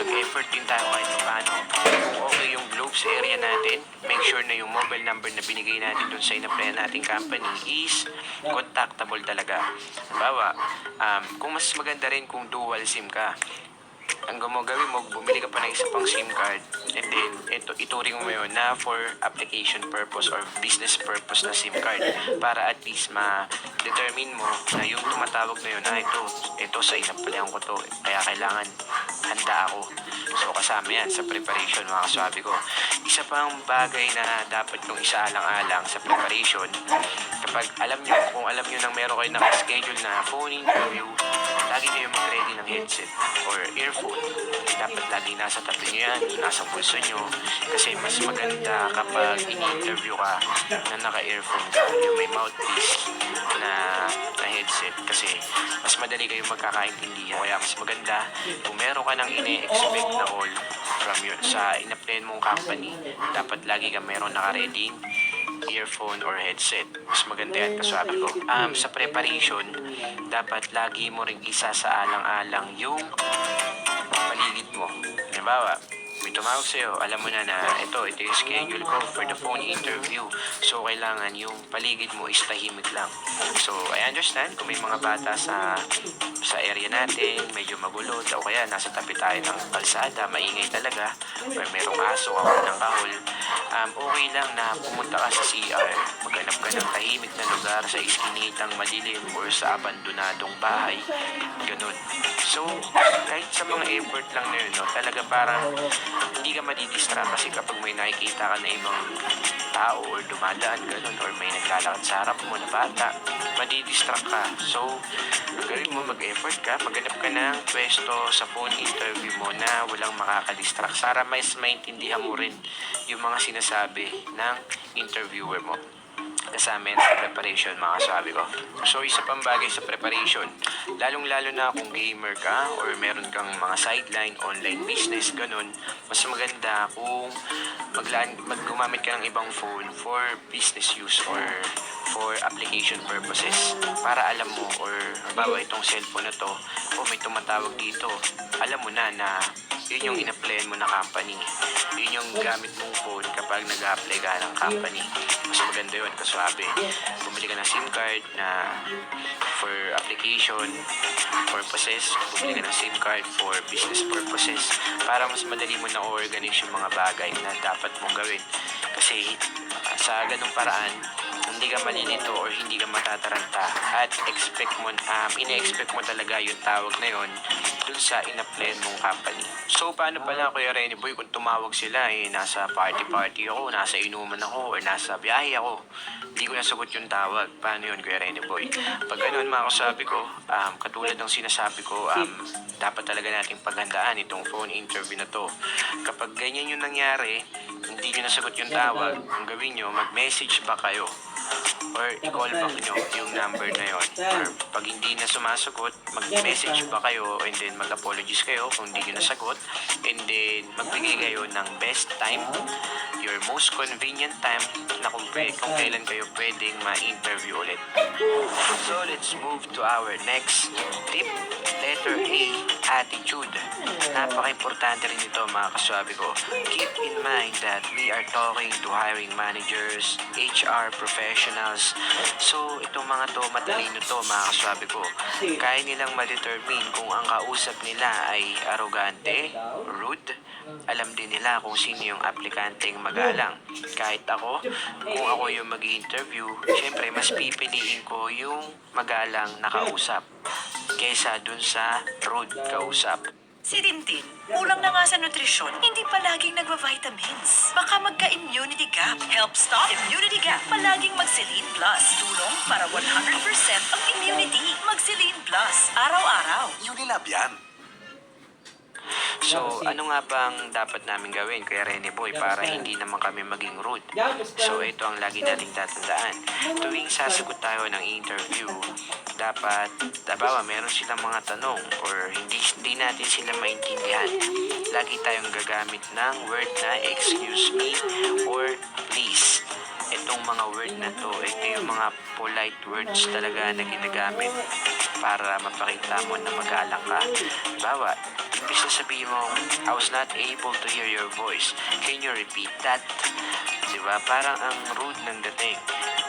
mag-effort din tayo kahit paano. Kung okay yung Globes area natin, make sure na yung mobile number na binigay natin dun sa in-apply nating company is contactable talaga. Halimbawa, kung mas maganda rin kung dual SIM ka, ang gawin mo, bumili ka pa ng isa pang SIM card, and then ituring mo yun na for application purpose or business purpose na SIM card, para at least ma-determine mo na yung tumatawag na yun, ito sa inappalyan ko to, kaya kailangan handa ako. So kasama yan sa preparation, mga kasabi ko. Isa pang bagay na dapat yung isaalang-alang sa preparation, kapag kung alam nyo nang meron kayo nakaschedule na phone interview, lagi kayo mag-ready ng headset or earphone. Dapat lagi nasa tabi nyo yan, nasa pulso nyo, kasi mas maganda kapag in-interview ka na naka-earphone ka, yung may mouthpiece na headset, kasi mas madali kayo magkakaintindihan. Kaya mas maganda kung meron ka nang ine-expect na call from sa in-apply mong company, dapat lagi ka meron naka-ready earphone or headset. Mas maganda yan, kasabi ko. Sa preparation, dapat lagi mo ring isa sa alang-alang yung paligid mo. Halimbawa, may tumawag sa'yo, alam mo na ito yung schedule ko for the phone interview. So, kailangan yung paligid mo is tahimik lang. So, I understand kung may mga bata sa area natin, medyo magulo, o kaya nasa tabi tayo ng kalsada, maingay talaga, or merong aso, kahol ng kahol. Okay lang na pumunta ka sa CR, maghanap ka ng tahimik na lugar sa iskinitang madilim or sa abandonadong bahay, ganun. So, kahit sa mga effort lang na yun, talaga parang hindi ka madidistract, kasi kapag may nakikita ka na ibang tao or dumadaan, ganun, or may naglalakad sa harap mo na bata, madidistract ka. So, gawin mo, mag-effort ka, maghanap ka ng pwesto sa phone interview mo na walang makakadistract, para mas maintindihan mo rin yung mga sinasabi ng interviewer mo. Kasama yan sa preparation, mga kasabi ko. So, isa pang bagay sa preparation, lalong-lalo na kung gamer ka or meron kang mga sideline, online business, ganun, mas maganda kung gumamit ka ng ibang phone for business use or for application purposes, para alam mo, or bawa itong cellphone na to, may tumatawag dito, alam mo na yun yung in-applyan mo na company, yun yung gamit mong phone kapag nag-apply ka ng company. Mas maganda yun, kaswabe. Bumili ka ng SIM card na for application purposes, bumili ka ng SIM card for business purposes, para mas madali mo na organize yung mga bagay na dapat mong gawin. Kasi sa ganung paraan, hindi ka malilito or hindi ka matataranta, at ine-expect mo talaga yung tawag na yon dun sa in-apply mong company. So, paano pala, Kuya Renny Boy, kung tumawag sila, nasa party ako, nasa inuman ako, or nasa biyahe ako, hindi ko nasagot yung tawag. Paano yun, Kuya Renny Boy? Pag ganun, mga kasabi ko, katulad ng sinasabi ko, dapat talaga nating paghandaan itong phone interview na to. Kapag ganyan yung nangyari, hindi nyo nasagot yung tawag, ang gawin nyo, mag-message ba kayo? Or i-call back nyo yung number na yon. Or pag hindi na sumasagot, mag-message ba kayo, and then mag-apologies kayo kung hindi nyo nasagot, and then magbigay kayo ng best time, your most convenient time, na kung kailan kayo pwedeng ma-interview ulit. So, let's move to our next tip. Letter A, attitude. Napaka-importante rin ito, mga kaswabi ko. Keep in mind that we are talking to hiring managers, HR professionals. So, itong mga to, matalino to, mga kaswabi ko. Kaya nilang ma-determine kung ang kausap nila ay arrogante, rude. Alam din nila kung sino yung aplikanteng magalang. Kahit ako, kung ako yung mag-interview, syempre mas pipiliin ko yung magalang na kausap kesa dun sa rude kausap. Si Tintin, kulang na nga sa nutrisyon, hindi palaging nagva-vitamins. Baka magka-immunity gap. Help stop immunity gap. Palaging Mag-Selene Plus. Tulong para 100% ang immunity. Mag-Selene Plus. Araw-araw. Unilab yan. So, ano nga bang dapat namin gawin, Kuya Renny Boy, para hindi naman kami maging rude? So, ito ang lagi nating tatandaan. Tuwing sasagot tayo ng interview, dapat, meron silang mga tanong or hindi natin sila maintindihan. Lagi tayong gagamit ng word na excuse me or please. Itong mga word na to, ito yung mga polite words talaga na ginagamit para mapakita mo na magalang ka. Bawa, imbis na sabihin mo, I was not able to hear your voice. Can you repeat that? Diba? Parang ang rude ng dating.